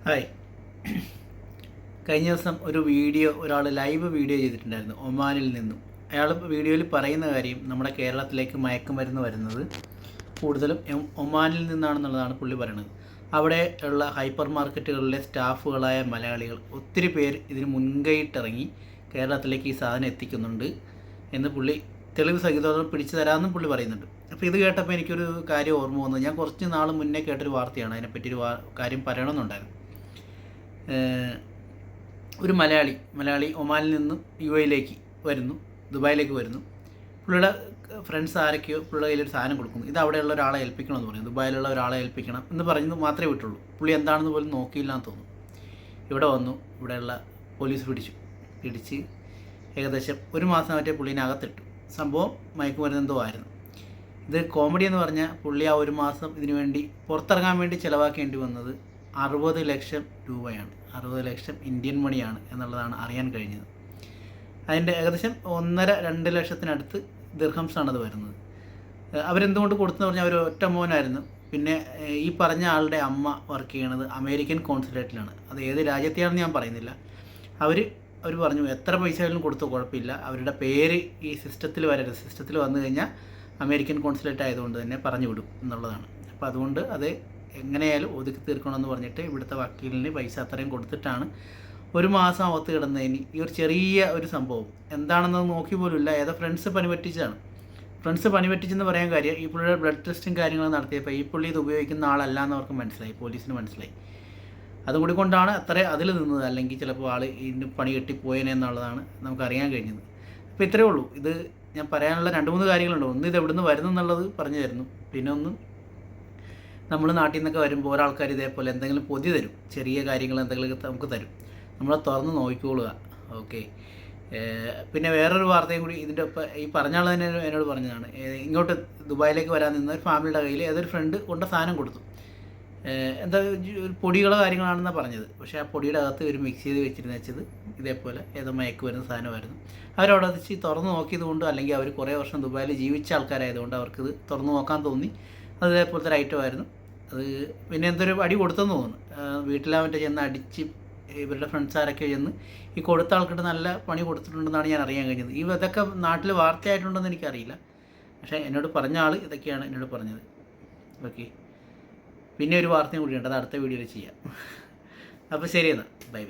Hi. കഴിഞ്ഞ ദിവസം ഒരാൾ ലൈവ് വീഡിയോ ചെയ്തിട്ടുണ്ടായിരുന്നു ഒമാനിൽ നിന്നും. അയാൾ വീഡിയോയിൽ പറയുന്ന കാര്യം നമ്മുടെ കേരളത്തിലേക്ക് മയക്കുമരുന്ന് വരുന്നത് കൂടുതലും ഒമാനിൽ നിന്നാണെന്നുള്ളതാണ് പുള്ളി പറയുന്നത്. അവിടെ ഉള്ള ഹൈപ്പർ മാർക്കറ്റുകളിലെ സ്റ്റാഫുകളായ മലയാളികൾ ഒത്തിരി പേര് ഇതിന് മുൻകൈയിട്ടിറങ്ങി കേരളത്തിലേക്ക് ഈ സാധനം എത്തിക്കുന്നുണ്ട് എന്ന് പുള്ളി തെളിവ് സഹിതം പിടിച്ചു തരാമെന്നും പുള്ളി പറയുന്നുണ്ട്. അപ്പോൾ ഇത് കേട്ടപ്പോൾ എനിക്കൊരു കാര്യം ഓർമ്മ വന്നു. ഞാൻ കുറച്ച് നാൾ മുന്നേ കേട്ടൊരു വാർത്തയാണ്, അതിനെപ്പറ്റി ഒരു കാര്യം പറയണമെന്നുണ്ടായിരുന്നു. ഒരു മലയാളി ഒമാനിൽ നിന്നും UAE വരുന്നു, ദുബായിലേക്ക് വരുന്നു. പുള്ളിയുടെ ഫ്രണ്ട്സ് ആരൊക്കെയോ പുള്ളിയുടെ കയ്യിലൊരു സാധനം കൊടുക്കുന്നു. ഇത് അവിടെയുള്ള ഒരാളെ ഏൽപ്പിക്കണമെന്ന് പറഞ്ഞു, ദുബായിലുള്ള ഒരാളെ ഏൽപ്പിക്കണം എന്ന് പറഞ്ഞത് മാത്രമേ വിട്ടുള്ളൂ. പുള്ളി എന്താണെന്ന് പോലും നോക്കിയില്ലാന്ന് തോന്നുന്നു. ഇവിടെ വന്നു, ഇവിടെയുള്ള പോലീസ് പിടിച്ച് ഏകദേശം ഒരു മാസം മറ്റേ പുള്ളീനകത്തിട്ടു. സംഭവം മയക്കുമരുന്ന് എന്തോ ആയിരുന്നു. ഇത് കോമഡി എന്ന് പറഞ്ഞാൽ പുള്ളി ആ ഒരു മാസം ഇതിനു വേണ്ടി പുറത്തിറങ്ങാൻ വേണ്ടി ചിലവാക്കേണ്ടി വന്നത് 60 ലക്ഷം രൂപയാണ്. 60 ലക്ഷം ഇന്ത്യൻ മണിയാണ് എന്നുള്ളതാണ് അറിയാൻ കഴിഞ്ഞത്. അതിൻ്റെ ഏകദേശം 1.5-2 ലക്ഷത്തിനടുത്ത് ദിർഹംസാണ് അത് വരുന്നത്. അവരെന്തുകൊണ്ട് കൊടുത്തെന്ന് പറഞ്ഞാൽ അവർ ഒറ്റ മോനായിരുന്നു. പിന്നെ ഈ പറഞ്ഞ ആളുടെ അമ്മ വർക്ക് ചെയ്യണത് അമേരിക്കൻ കോൺസുലേറ്റിലാണ്. അത് ഏത് രാജ്യത്തെയാണെന്ന് ഞാൻ പറയുന്നില്ല. അവർ പറഞ്ഞു എത്ര പൈസ ആയാലും കൊടുത്തോ കുഴപ്പമില്ല, അവരുടെ പേര് ഈ സിസ്റ്റത്തിൽ വരരുത്, സിസ്റ്റത്തിൽ വന്നു കഴിഞ്ഞാൽ അമേരിക്കൻ കോൺസുലേറ്റ് ആയതുകൊണ്ട് തന്നെ പറഞ്ഞു വിടും എന്നുള്ളതാണ്. അപ്പോൾ അതുകൊണ്ട് അത് എങ്ങനെയായാലും ഒതുക്കി തീർക്കണമെന്ന് പറഞ്ഞിട്ട് ഇവിടുത്തെ വക്കീലിന് പൈസ അത്രയും കൊടുത്തിട്ടാണ് ഒരു മാസം അകത്ത് കിടന്നതിന് ഈ ഒരു ചെറിയ ഒരു സംഭവം എന്താണെന്ന് നോക്കി പോലുമില്ല. ഏതോ ഫ്രണ്ട്സ് പണിപറ്റിച്ചെന്ന് പറയാൻ കാര്യം ഈ പുള്ളിയുടെ ബ്ലഡ് ടെസ്റ്റും കാര്യങ്ങളും നടത്തിയപ്പോൾ ഈ പുള്ളി ഇത് ഉപയോഗിക്കുന്ന ആളല്ല എന്ന് അവർക്ക് മനസ്സിലായി, പോലീസിന് മനസ്സിലായി. അതുകൂടി കൊണ്ടാണ് അതിൽ നിന്നത്. അല്ലെങ്കിൽ ചിലപ്പോൾ ആൾ ഇതിന് പണി കെട്ടിപ്പോയേനെന്നുള്ളതാണ് നമുക്കറിയാൻ കഴിഞ്ഞത്. അപ്പോൾ ഇത്രയേ ഉള്ളൂ. ഇത് ഞാൻ പറയാനുള്ള 2-3 കാര്യങ്ങളുണ്ട്. ഒന്ന്, ഇത് എവിടെ നിന്ന് വരുന്നു എന്നുള്ളത് പറഞ്ഞു തരുന്നു. പിന്നെ ഒന്ന്, നമ്മൾ നാട്ടിൽ നിന്നൊക്കെ വരുമ്പോൾ ഒരാൾക്കാർ ഇതേപോലെ എന്തെങ്കിലും പൊതി തരും, ചെറിയ കാര്യങ്ങൾ എന്തെങ്കിലും നമുക്ക് തരും, നമ്മളെ തുറന്ന് നോക്കിക്കൊള്ളുക. ഓക്കെ. പിന്നെ വേറൊരു വാർത്തയും കൂടി ഇതിൻ്റെ ഒപ്പം ഈ പറഞ്ഞ ആൾ തന്നെ എന്നോട് പറഞ്ഞതാണ്. ഇങ്ങോട്ട് ദുബായിലേക്ക് വരാൻ നിന്ന ഒരു ഫാമിലിയുടെ കയ്യിൽ ഏതൊരു ഫ്രണ്ട് കൊണ്ട് സാധനം കൊടുത്തു. എന്താ പൊടികളോ കാര്യങ്ങളാണെന്നാണ് പറഞ്ഞത്. പക്ഷേ ആ പൊടിയുടെ അകത്ത് ഒരു മിക്സ് ചെയ്ത് വെച്ചത് ഇതേപോലെ ഏതോ മയക്ക് വരുന്ന സാധനമായിരുന്നു. അവരവിടെ വെച്ച് തുറന്ന് നോക്കിയത് കൊണ്ട്, അല്ലെങ്കിൽ അവർ കുറേ വർഷം ദുബായിൽ ജീവിച്ച ആൾക്കാരായതുകൊണ്ട് അവർക്കിത് തുറന്ന് നോക്കാൻ തോന്നി. അത് ഇതേപോലത്തെ ഒരു ഐറ്റമായിരുന്നു. അത് പിന്നെ എന്തൊരു അടി കൊടുത്തെന്ന് തോന്നുന്നു. വീട്ടിലവൻ്റെ ചെന്ന് അടിച്ച് ഇവരുടെ ഫ്രണ്ട്സാരൊക്കെ ചെന്ന് ഈ കൊടുത്ത ആൾക്കിട്ട് നല്ല പണി കൊടുത്തിട്ടുണ്ടെന്നാണ് ഞാൻ അറിയാൻ കഴിഞ്ഞത്. ഇതൊക്കെ നാട്ടിൽ വാർത്തയായിട്ടുണ്ടെന്ന് എനിക്കറിയില്ല. പക്ഷേ എന്നോട് പറഞ്ഞ ആൾ ഇതൊക്കെയാണ് എന്നോട് പറഞ്ഞത്. ഓക്കെ. പിന്നെ ഒരു വാർത്തയും കൂടിയുണ്ട്, അത് അടുത്ത വീഡിയോയിൽ ചെയ്യാം. അപ്പോൾ ശരി എന്നാൽ, ബൈ.